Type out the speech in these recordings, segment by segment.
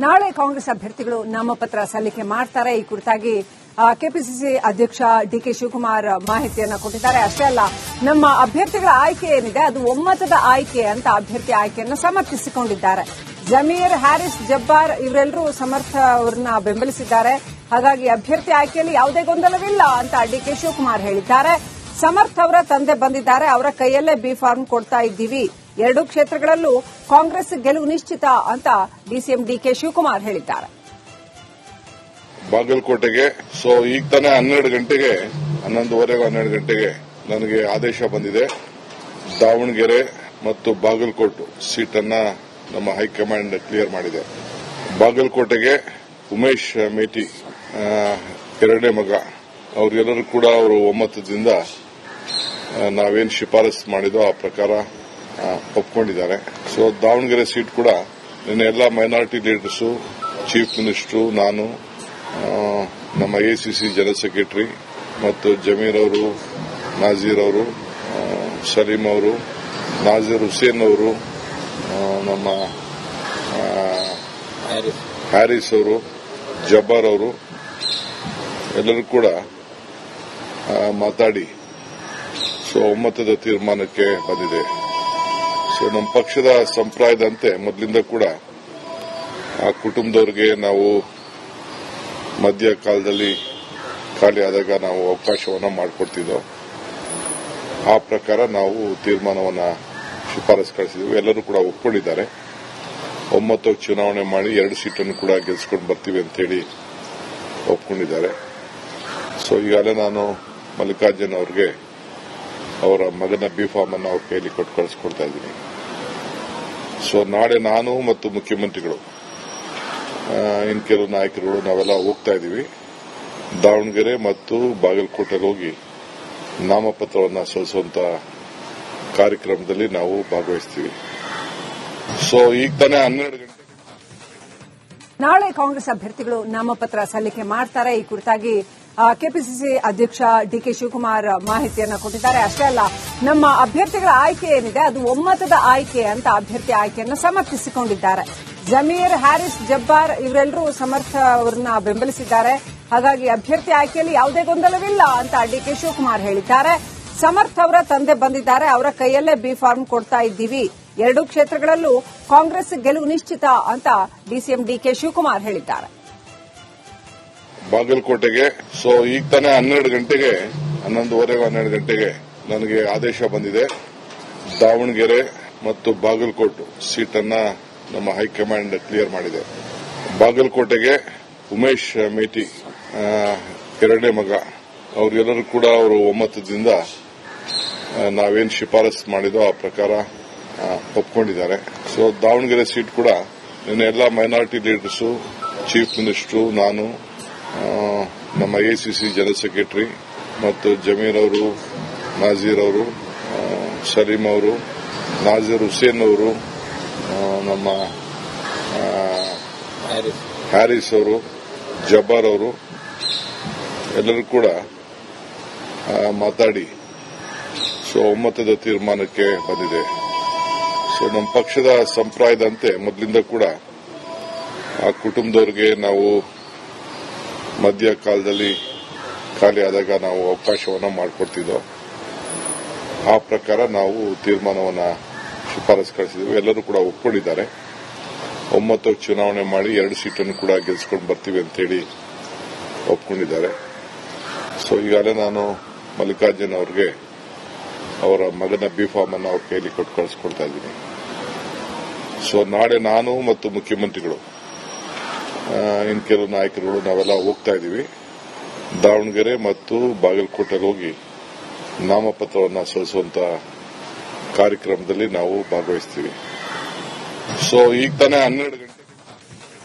ನಾಳೆ ಕಾಂಗ್ರೆಸ್ ಅಭ್ಯರ್ಥಿಗಳು ನಾಮಪತ್ರ ಸಲ್ಲಿಕೆ ಮಾಡ್ತಾರೆ. ಈ ಕುರಿತಾಗಿ ಕೆಪಿಸಿಸಿ ಅಧ್ಯಕ್ಷ ಡಿಕೆ ಶಿವಕುಮಾರ್ ಮಾಹಿತಿಯನ್ನು ಕೊಟ್ಟಿದ್ದಾರೆ. ಅಷ್ಟೇ ಅಲ್ಲ, ನಮ್ಮ ಅಭ್ಯರ್ಥಿಗಳ ಆಯ್ಕೆ ಏನಿದೆ ಅದು ಒಮ್ಮತದ ಆಯ್ಕೆ ಅಂತ ಅಭ್ಯರ್ಥಿ ಆಯ್ಕೆಯನ್ನು ಸಮರ್ಥಿಸಿಕೊಂಡಿದ್ದಾರೆ. ಜಮೀರ್, ಹ್ಯಾರಿಸ್, ಜಬ್ಬಾರ್ ಇವರೆಲ್ಲರೂ ಸಮರ್ಥ ಅವರನ್ನ ಬೆಂಬಲಿಸಿದ್ದಾರೆ. ಹಾಗಾಗಿ ಅಭ್ಯರ್ಥಿ ಆಯ್ಕೆಯಲ್ಲಿ ಯಾವುದೇ ಗೊಂದಲವಿಲ್ಲ ಅಂತ ಡಿಕೆ ಶಿವಕುಮಾರ್ ಹೇಳಿದ್ದಾರೆ. ಸಮರ್ಥ್ ಅವರ ತಂದೆ ಬಂದಿದ್ದಾರೆ, ಅವರ ಕೈಯಲ್ಲೇ ಬಿ ಫಾರ್ಮ್ ಕೊಡ್ತಾ ಇದ್ದೀವಿ. ಎರಡೂ ಕ್ಷೇತ್ರಗಳಲ್ಲೂ ಕಾಂಗ್ರೆಸ್ ಗೆಲುವು ನಿಶ್ಚಿತ ಅಂತ ಡಿಸಿಎಂ ಡಿಕೆ ಶಿವಕುಮಾರ್ ಹೇಳಿದ್ದಾರೆ. ಬಾಗಲಕೋಟೆಗೆ ಈಗ ತಾನೇ 11:30 ಗಂಟೆಗೆ ನನಗೆ ಆದೇಶ ಬಂದಿದೆ. ದಾವಣಗೆರೆ ಮತ್ತು ಬಾಗಲಕೋಟೆ ಸೀಟನ್ನ ನಮ್ಮ ಹೈಕಮಾಂಡ್ ಕ್ಲಿಯರ್ ಮಾಡಿದೆ. ಬಾಗಲಕೋಟೆಗೆ ಉಮೇಶ್ ಮೇಟಿ ಎರಡನೇ ಮಗ ಅವರೆಲ್ಲರೂ ಕೂಡ ಅವರು ಒಮ್ಮತದಿಂದ ನಾವೇನು ಶಿಫಾರಸು ಮಾಡಿದೋ ಆ ಪ್ರಕಾರ ಒಪ್ಕೊಂಡಿದ್ದಾರೆ. ದಾವಣಗೆರೆ ಸೀಟ್ ಕೂಡ ನಿನ್ನೆ ಎಲ್ಲ ಮೈನಾರಿಟಿ ಲೀಡರ್ಸು, ಚೀಫ್ ಮಿನಿಸ್ಟರು, ನಾನು, ನಮ್ಮ ಎಸಿಸಿ ಜನರಲ್ ಸೆಕ್ರೆಟರಿ ಮತ್ತು ಜಮೀರ್ ಅವರು, ನಾಜೀರ್ ಅವರು, ಸಲೀಂ ಅವರು, ನಾಜೀರ್ ಹುಸೇನ್ ಅವರು, ನಮ್ಮ ಹ್ಯಾರಿಸ್ ಅವರು, ಜಬ್ಬಾರ್ ಅವರು ಎಲ್ಲರೂ ಕೂಡ ಮಾತಾಡಿ ಒಮ್ಮತದ ತೀರ್ಮಾನಕ್ಕೆ ಬಂದಿದೆ. ನಮ್ಮ ಪಕ್ಷದ ಸಂಪ್ರದಾಯದಂತೆ ಮೊದಲಿಂದ ಕೂಡ ಆ ಕುಟುಂಬದವರಿಗೆ ನಾವು ಮಧ್ಯ ಕಾಲದಲ್ಲಿ ಖಾಲಿ ಆದಾಗ ನಾವು ಅವಕಾಶವನ್ನು ಮಾಡಿಕೊಡ್ತಿದ್ದೋ ಆ ಪ್ರಕಾರ ನಾವು ತೀರ್ಮಾನವನ್ನು ಶಿಫಾರಸು ಕಳಿಸಿದ್ವಿ. ಎಲ್ಲರೂ ಕೂಡ ಒಪ್ಕೊಂಡಿದ್ದಾರೆ. ಒಮ್ಮತ ಚುನಾವಣೆ ಮಾಡಿ 2 ಸೀಟನ್ನು ಕೂಡ ಗೆಲ್ಸ್ಕೊಂಡು ಬರ್ತೀವಿ ಅಂತ ಹೇಳಿ ಒಪ್ಕೊಂಡಿದ್ದಾರೆ. ಈಗಾಗಲೇ ನಾನು ಮಲ್ಲಿಕಾರ್ಜುನ್ ಅವರಿಗೆ ಅವರ ಮಗನ ಬಿ ಫಾರ್ಮ್ ಅನ್ನು ಅವ್ರ ಕೈಯಲ್ಲಿ ಕೊಟ್ಟು ಕಳಿಸ್ಕೊಡ್ತಾ ಇದ್ದೀನಿ. ನಾಳೆ ನಾನು ಮತ್ತು ಮುಖ್ಯಮಂತ್ರಿಗಳು ಇನ್ನು ಕೆಲವು ನಾಯಕರುಗಳು ನಾವೆಲ್ಲ ಹೋಗ್ತಾ ಇದ್ದೀವಿ. ದಾವಣಗೆರೆ ಮತ್ತು ಬಾಗಲಕೋಟೆಗೆ ಹೋಗಿ ನಾಮಪತ್ರವನ್ನು ಸಲ್ಲಿಸುವಂತ ಕಾರ್ಯಕ್ರಮದಲ್ಲಿ ನಾವು ಭಾಗವಹಿಸ್ತೀವಿ. ಈಗ ತಾನೇ 12 ಗಂಟೆ ನಾಳೆ ಕಾಂಗ್ರೆಸ್ ಅಭ್ಯರ್ಥಿಗಳು ನಾಮಪತ್ರ ಸಲ್ಲಿಕೆ ಮಾಡ್ತಾರೆ. ಈ ಕುರಿತಾಗಿ ಕೆಪಿಸಿಸಿ ಅಧ್ಯಕ್ಷ ಡಿಕೆ ಶಿವಕುಮಾರ್ ಮಾಹಿತಿಯನ್ನು ಕೊಟ್ಟಿದ್ದಾರೆ. ಅಷ್ಟೇ ಅಲ್ಲ, ನಮ್ಮ ಅಭ್ಯರ್ಥಿಗಳ ಆಯ್ಕೆ ಏನಿದೆ ಅದು ಒಮ್ಮತದ ಆಯ್ಕೆ ಅಂತ ಅಭ್ಯರ್ಥಿ ಆಯ್ಕೆಯನ್ನು ಸಮರ್ಥಿಸಿಕೊಂಡಿದ್ದಾರೆ. ಜಮೀರ್, ಹ್ಯಾರಿಸ್, ಜಬ್ಬಾರ್ ಇವರೆಲ್ಲರೂ ಸಮರ್ಥ ಅವರನ್ನ ಬೆಂಬಲಿಸಿದ್ದಾರೆ. ಹಾಗಾಗಿ ಅಭ್ಯರ್ಥಿ ಆಯ್ಕೆಯಲ್ಲಿ ಯಾವುದೇ ಗೊಂದಲವಿಲ್ಲ ಅಂತ ಡಿಕೆ ಶಿವಕುಮಾರ್ ಹೇಳಿದ್ದಾರೆ. ಸಮರ್ಥ್ ಅವರ ತಂದೆ ಬಂದಿದ್ದಾರೆ, ಅವರ ಕೈಯಲ್ಲೇ ಬಿ ಫಾರ್ಮ್ ಕೊಡ್ತಾ ಇದ್ದೀವಿ. ಎರಡೂ ಕ್ಷೇತ್ರಗಳಲ್ಲೂ ಕಾಂಗ್ರೆಸ್ ಗೆಲುವು ನಿಶ್ಚಿತ ಅಂತ ಡಿಸಿಎಂ ಡಿಕೆ ಶಿವಕುಮಾರ್ ಹೇಳಿದ್ದಾರೆ. ಬಾಗಲಕೋಟೆಗೆ ಈಗ ತಾನೇ 11:30 ಗಂಟೆಗೆ ನನಗೆ ಆದೇಶ ಬಂದಿದೆ. ದಾವಣಗೆರೆ ಮತ್ತು ಬಾಗಲಕೋಟೆ ಸೀಟನ್ನ ನಮ್ಮ ಹೈಕಮಾಂಡ್ ಕ್ಲಿಯರ್ ಮಾಡಿದೆ. ಬಾಗಲಕೋಟೆಗೆ ಉಮೇಶ್ ಮೇಟಿ ಎರಡನೇ ಮಗ ಅವರೆಲ್ಲರೂ ಕೂಡ ಅವರು ಒಮ್ಮತದಿಂದ ನಾವೇನು ಶಿಫಾರಸು ಮಾಡಿದೋ ಆ ಪ್ರಕಾರ ಒಪ್ಕೊಂಡಿದ್ದಾರೆ. ದಾವಣಗೆರೆ ಸೀಟ್ ಕೂಡ ನಿನ್ನೆ ಎಲ್ಲ ಮೈನಾರಿಟಿ ಲೀಡರ್ಸು, ಚೀಫ್ ಮಿನಿಸ್ಟರು, ನಾನು, ನಮ್ಮ ಎಸಿಸಿ ಜನರಲ್ ಸೆಕ್ರೆಟರಿ ಮತ್ತು ಜಮೀರ್ ಅವರು, ನಾಜೀರ್ ಅವರು, ಸಲೀಂ ಅವರು, ನಾಜೀರ್ ಹುಸೇನ್ ಅವರು, ನಮ್ಮ ಹ್ಯಾರಿಸ್ ಅವರು, ಜಬ್ಬಾರ್ ಅವರು ಎಲ್ಲರೂ ಕೂಡ ಮಾತಾಡಿ ಒಮ್ಮತದ ತೀರ್ಮಾನಕ್ಕೆ ಬಂದಿದೆ. ನಮ್ಮ ಪಕ್ಷದ ಸಂಪ್ರದಾಯದಂತೆ ಮೊದಲಿಂದ ಕೂಡ ಆ ಕುಟುಂಬದವರಿಗೆ ನಾವು ಮಧ್ಯ ಕಾಲದಲ್ಲಿ ಖಾಲಿ ಆದಾಗ ನಾವು ಅವಕಾಶವನ್ನು ಮಾಡಿಕೊಡ್ತಿದ್ದೋ ಆ ಪ್ರಕಾರ ನಾವು ತೀರ್ಮಾನವನ್ನು ಶಿಫಾರಸು ಕಳಿಸಿದ್ವಿ. ಎಲ್ಲರೂ ಕೂಡ ಒಪ್ಕೊಂಡಿದ್ದಾರೆ. ಒಮ್ಮತ ಚುನಾವಣೆ ಮಾಡಿ 2 ಸೀಟನ್ನು ಕೂಡ ಗೆಲ್ಸ್ಕೊಂಡು ಬರ್ತೀವಿ ಅಂತ ಹೇಳಿ ಒಪ್ಕೊಂಡಿದ್ದಾರೆ. ಈಗಾಗಲೇ ನಾನು ಮಲ್ಲಿಕಾರ್ಜುನ್ ಅವರಿಗೆ ಅವರ ಮಗನ ಬಿ ಫಾರ್ಮ್ ಅನ್ನು ಅವ್ರ ಕೈಯಲ್ಲಿ ಕೊಟ್ಟು ಕಳಿಸ್ಕೊಡ್ತಾ ಇದ್ದೀನಿ. ನಾಳೆ ನಾನು ಮತ್ತು ಮುಖ್ಯಮಂತ್ರಿಗಳು ಇನ್ನು ಕೆಲವು ನಾಯಕರುಗಳು ನಾವೆಲ್ಲ ಹೋಗ್ತಾ ಇದ್ದೀವಿ. ದಾವಣಗೆರೆ ಮತ್ತು ಬಾಗಲಕೋಟೆಗೆ ಹೋಗಿ ನಾಮಪತ್ರವನ್ನು ಸಲ್ಲಿಸುವಂತ ಕಾರ್ಯಕ್ರಮದಲ್ಲಿ ನಾವು ಭಾಗವಹಿಸ್ತೀವಿ. ಈಗ ತಾನೇ 12 ಗಂಟೆ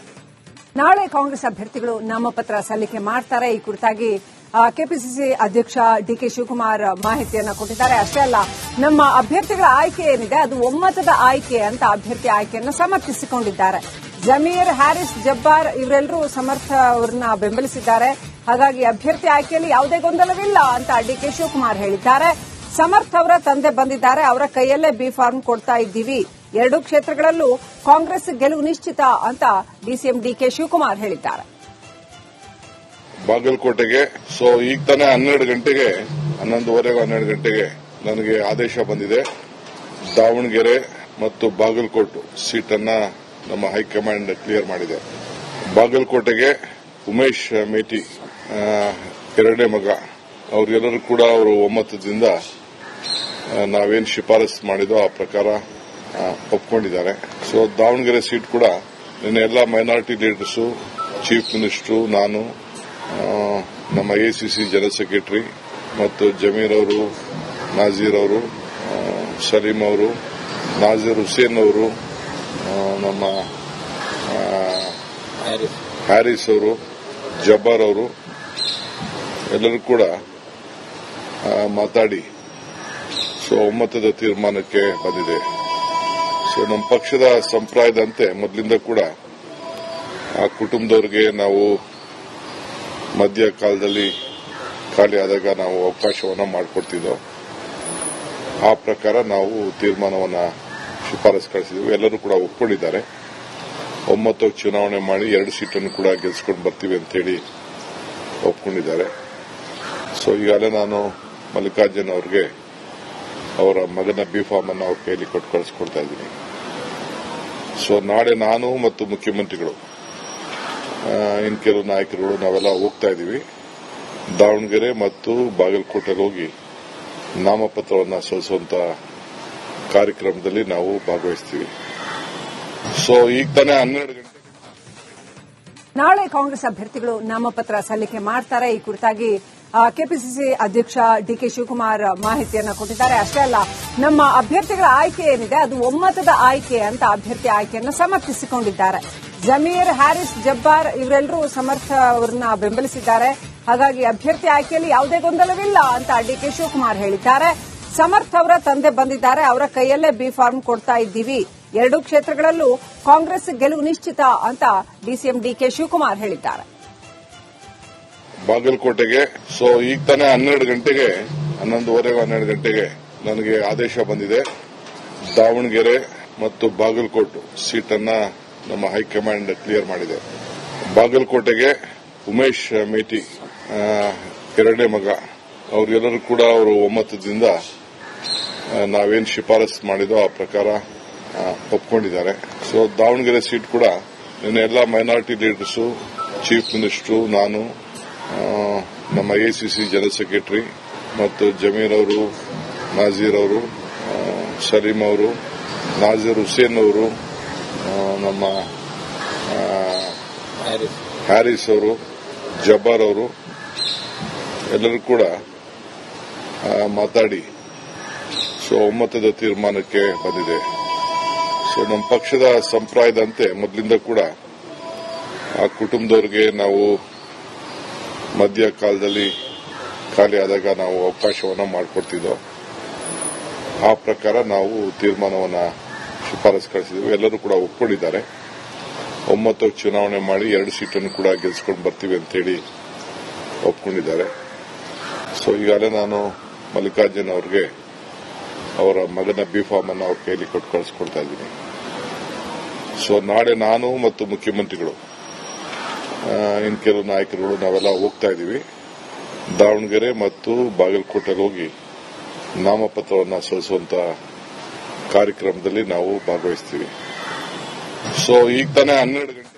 ನಾಳೆ ಕಾಂಗ್ರೆಸ್ ಅಭ್ಯರ್ಥಿಗಳು ನಾಮಪತ್ರ ಸಲ್ಲಿಕೆ ಮಾಡ್ತಾರೆ. ಈ ಕುರಿತಾಗಿ ಕೆಪಿಸಿಸಿ ಅಧ್ಯಕ್ಷ ಡಿಕೆ ಶಿವಕುಮಾರ್ ಮಾಹಿತಿಯನ್ನು ಕೊಟ್ಟಿದ್ದಾರೆ. ಅಷ್ಟೇ ಅಲ್ಲ, ನಮ್ಮ ಅಭ್ಯರ್ಥಿಗಳ ಆಯ್ಕೆ ಏನಿದೆ ಅದು ಒಮ್ಮತದ ಆಯ್ಕೆ ಅಂತ ಅಭ್ಯರ್ಥಿ ಆಯ್ಕೆಯನ್ನು ಸಮರ್ಥಿಸಿಕೊಂಡಿದ್ದಾರೆ. ಜಮೀರ್, ಹ್ಯಾರಿಸ್, ಜಬ್ಬಾರ್ ಇವರೆಲ್ಲರೂ ಸಮರ್ಥ ಅವರನ್ನ ಬೆಂಬಲಿಸಿದ್ದಾರೆ. ಹಾಗಾಗಿ ಅಭ್ಯರ್ಥಿ ಆಯ್ಕೆಯಲ್ಲಿ ಯಾವುದೇ ಗೊಂದಲವಿಲ್ಲ ಅಂತ ಡಿಕೆ ಶಿವಕುಮಾರ್ ಹೇಳಿದ್ದಾರೆ. ಸಮರ್ಥ್ ಅವರ ತಂದೆ ಬಂದಿದ್ದಾರೆ, ಅವರ ಕೈಯಲ್ಲೇ ಬಿ ಫಾರ್ಮ್ ಕೊಡ್ತಾ ಇದ್ದೀವಿ. ಎರಡೂ ಕ್ಷೇತ್ರಗಳಲ್ಲೂ ಕಾಂಗ್ರೆಸ್ ಗೆಲುವು ನಿಶ್ಚಿತ ಅಂತ ಡಿಸಿಎಂ ಡಿಕೆ ಶಿವಕುಮಾರ್ ಹೇಳಿದ್ದಾರೆ. ಬಾಗಲಕೋಟೆಗೆ ಈಗ ತಾನೇ 11:30 ಗಂಟೆಗೆ ನನಗೆ ಆದೇಶ ಬಂದಿದೆ. ದಾವಣಗೆರೆ ಮತ್ತು ಬಾಗಲಕೋಟೆ ಸೀಟನ್ನ ನಮ್ಮ ಹೈಕಮಾಂಡ್ ಕ್ಲಿಯರ್ ಮಾಡಿದೆ. ಬಾಗಲಕೋಟೆಗೆ ಉಮೇಶ್ ಮೇಟಿ ಎರಡನೇ ಮಗ ಅವರೆಲ್ಲರೂ ಕೂಡ ಅವರು ಒಮ್ಮತದಿಂದ ನಾವೇನು ಶಿಫಾರಸು ಮಾಡಿದೋ ಆ ಪ್ರಕಾರ ಒಪ್ಕೊಂಡಿದ್ದಾರೆ. ದಾವಣಗೆರೆ ಸೀಟ್ ಕೂಡ ನಿನ್ನೆ ಎಲ್ಲ ಮೈನಾರಿಟಿ ಲೀಡರ್ಸು, ಚೀಫ್ ಮಿನಿಸ್ಟರು, ನಾನು, ನಮ್ಮ ಎಸಿಸಿ ಜನರಲ್ ಸೆಕ್ರೆಟರಿ ಮತ್ತು ಜಮೀರ್ ಅವರು, ನಾಜೀರ್ ಅವರು, ಸಲೀಂ ಅವರು, ನಾಜೀರ್ ಹುಸೇನ್ ಅವರು, ನಮ್ಮ ಹ್ಯಾರಿಸ್ ಅವರು, ಜಬ್ಬಾರ್ ಅವರು ಎಲ್ಲರೂ ಕೂಡ ಮಾತಾಡಿ ಒಮ್ಮತದ ತೀರ್ಮಾನಕ್ಕೆ ಬಂದಿದೆ. ನಮ್ಮ ಪಕ್ಷದ ಸಂಪ್ರದಾಯದಂತೆ ಮೊದಲಿಂದ ಕೂಡ ಆ ಕುಟುಂಬದವರಿಗೆ ನಾವು ಮಧ್ಯ ಕಾಲದಲ್ಲಿ ಖಾಲಿ ಆದಾಗ ನಾವು ಅವಕಾಶವನ್ನು ಮಾಡಿಕೊಡ್ತಿದ್ದೋ ಆ ಪ್ರಕಾರ ನಾವು ತೀರ್ಮಾನವನ್ನು ಶಿಫಾರಸು ಕಳಿಸಿದ್ವಿ. ಎಲ್ಲರೂ ಕೂಡ ಒಪ್ಕೊಂಡಿದ್ದಾರೆ. ಒಮ್ಮತ ಚುನಾವಣೆ ಮಾಡಿ 2 ಸೀಟನ್ನು ಕೂಡ ಗೆಲ್ಸ್ಕೊಂಡು ಬರ್ತೀವಿ ಅಂತ ಹೇಳಿ ಒಪ್ಕೊಂಡಿದ್ದಾರೆ. ಈಗಾಗಲೇ ನಾನು ಮಲ್ಲಿಕಾರ್ಜುನ್ ಅವರಿಗೆ ಅವರ ಮಗನ ಬಿಫಾರ್ಮ್ ಅನ್ನು ಅವ್ರ ಕೈಯಲ್ಲಿ ಕೊಟ್ಟು ಕಳಿಸ್ಕೊಡ್ತಾ ಇದ್ದೀನಿ. ನಾಳೆ ನಾನು ಮತ್ತು ಮುಖ್ಯಮಂತ್ರಿಗಳು ಇನ್ನು ಕೆಲವು ನಾಯಕರುಗಳು ನಾವೆಲ್ಲ ಹೋಗ್ತಾ ಇದ್ದೀವಿ. ದಾವಣಗೆರೆ ಮತ್ತು ಬಾಗಲಕೋಟೆಗೆ ಹೋಗಿ ನಾಮಪತ್ರವನ್ನು ಸಲ್ಲಿಸುವಂತ ಕಾರ್ಯಕ್ರಮದಲ್ಲಿ ನಾವು ಭಾಗವಹಿಸ್ತೀವಿ. ಈಗ ತಾನೇ 12 ಗಂಟೆ ನಾಳೆ ಕಾಂಗ್ರೆಸ್ ಅಭ್ಯರ್ಥಿಗಳು ನಾಮಪತ್ರ ಸಲ್ಲಿಕೆ ಮಾಡ್ತಾರೆ. ಈ ಕುರಿತಾಗಿ ಕೆಪಿಸಿಸಿ ಅಧ್ಯಕ್ಷ ಡಿಕೆ ಶಿವಕುಮಾರ್ ಮಾಹಿತಿಯನ್ನ ಕೊಟ್ಟಿದ್ದಾರೆ. ಅಷ್ಟೇ ಅಲ್ಲ, ನಮ್ಮ ಅಭ್ಯರ್ಥಿಗಳ ಆಯ್ಕೆ ಏನಿದೆ ಅದು ಒಮ್ಮತದ ಆಯ್ಕೆ ಅಂತ ಅಭ್ಯರ್ಥಿ ಆಯ್ಕೆಯನ್ನು ಸಮರ್ಥಿಸಿಕೊಂಡಿದ್ದಾರೆ. ಜಮೀರ್, ಹ್ಯಾರಿಸ್, ಜಬ್ಬಾರ್ ಇವರೆಲ್ಲರೂ ಸಮರ್ಥ ಅವರನ್ನ ಬೆಂಬಲಿಸಿದ್ದಾರೆ. ಹಾಗಾಗಿ ಅಭ್ಯರ್ಥಿ ಆಯ್ಕೆಯಲ್ಲಿ ಯಾವುದೇ ಗೊಂದಲವಿಲ್ಲ ಅಂತ ಡಿಕೆ ಶಿವಕುಮಾರ್ ಹೇಳಿದ್ದಾರೆ. ಸಮರ್ಥ್ ಅವರ ತಂದೆ ಬಂದಿದ್ದಾರೆ, ಅವರ ಕೈಯಲ್ಲೇ ಬಿ ಫಾರ್ಮ್ ಕೊಡ್ತಾ ಇದ್ದೀವಿ. ಎರಡೂ ಕ್ಷೇತ್ರಗಳಲ್ಲೂ ಕಾಂಗ್ರೆಸ್ ಗೆಲುವು ನಿಶ್ಚಿತ ಅಂತ ಡಿಸಿಎಂ ಡಿಕೆ ಶಿವಕುಮಾರ್ ಹೇಳಿದ್ದಾರೆ. ಬಾಗಲಕೋಟೆಗೆ ಈಗ ತಾನೇ 11:30 ಗಂಟೆಗೆ ನನಗೆ ಆದೇಶ ಬಂದಿದೆ. ದಾವಣಗೆರೆ ಮತ್ತು ಬಾಗಲಕೋಟೆ ಸೀಟನ್ನ ನಮ್ಮ ಹೈಕಮಾಂಡ್ ಕ್ಲಿಯರ್ ಮಾಡಿದೆ. ಬಾಗಲಕೋಟೆಗೆ ಉಮೇಶ್ ಮೇಟಿ ಎರಡನೇ ಮಗ ಅವರೆಲ್ಲರೂ ಕೂಡ ಅವರು ಒಮ್ಮತದಿಂದ ನಾವೇನು ಶಿಫಾರಸು ಮಾಡಿದೋ ಆ ಪ್ರಕಾರ ಒಪ್ಕೊಂಡಿದ್ದಾರೆ. ದಾವಣಗೆರೆ ಸೀಟ್ ಕೂಡ ನಿನ್ನೆ ಎಲ್ಲ ಮೈನಾರಿಟಿ ಲೀಡರ್ಸು, ಚೀಫ್ ಮಿನಿಸ್ಟರು, ನಾನು, ನಮ್ಮ ಎಸಿಸಿ ಜನರಲ್ ಸೆಕ್ರೆಟರಿ ಮತ್ತು ಜಮೀರ್ ಅವರು, ನಾಜೀರ್ ಅವರು, ಸಲೀಂ ಅವರು, ನಾಜೀರ್ ಹುಸೇನ್ ಅವರು, ನಮ್ಮ ಹ್ಯಾರಿಸ್ ಅವರು, ಜಬ್ಬಾರ್ ಅವರು ಎಲ್ಲರೂ ಕೂಡ ಮಾತಾಡಿ ಒಮ್ಮತದ ತೀರ್ಮಾನಕ್ಕೆ ಬಂದಿದೆ. ನಮ್ಮ ಪಕ್ಷದ ಸಂಪ್ರದಾಯದಂತೆ ಮೊದಲಿಂದ ಕೂಡ ಆ ಕುಟುಂಬದವರಿಗೆ ನಾವು ಮಧ್ಯ ಕಾಲದಲ್ಲಿ ಖಾಲಿ ಆದಾಗ ನಾವು ಅವಕಾಶವನ್ನು ಮಾಡಿಕೊಡ್ತಿದ್ದೋ ಆ ಪ್ರಕಾರ ನಾವು ತೀರ್ಮಾನವನ್ನು ಶಿಫಾರಸು ಕಳಿಸಿದ್ವಿ. ಎಲ್ಲರೂ ಕೂಡ ಒಪ್ಕೊಂಡಿದ್ದಾರೆ. ಒಮ್ಮತ ಚುನಾವಣೆ ಮಾಡಿ 2 ಸೀಟನ್ನು ಕೂಡ ಗೆಲ್ಸ್ಕೊಂಡು ಬರ್ತೀವಿ ಅಂತ ಹೇಳಿ ಒಪ್ಕೊಂಡಿದ್ದಾರೆ. ಈಗಾಗಲೇ ನಾನು ಮಲ್ಲಿಕಾರ್ಜುನ್ ಅವರಿಗೆ ಅವರ ಮಗನ ಬಿಫಾರ್ಮ್ ಅನ್ನು ಅವ್ರ ಕೈಯಲ್ಲಿ ಕೊಟ್ಟು ಕಳಿಸ್ಕೊಡ್ತಾ ಇದ್ದೀನಿ. ನಾಳೆ ನಾನು ಮತ್ತು ಮುಖ್ಯಮಂತ್ರಿಗಳು ಇನ್ನು ಕೆಲವು ನಾಯಕರುಗಳು ನಾವೆಲ್ಲ ಹೋಗ್ತಾ ಇದ್ದೀವಿ. ದಾವಣಗೆರೆ ಮತ್ತು ಬಾಗಲಕೋಟೆಗೆ ಹೋಗಿ ನಾಮಪತ್ರವನ್ನು ಸಲ್ಲಿಸುವಂತ ಕಾರ್ಯಕ್ರಮದಲ್ಲಿ ನಾವು ಭಾಗವಹಿಸ್ತೀವಿ. ಈಗ ತಾನೇ 12 ಗಂಟೆ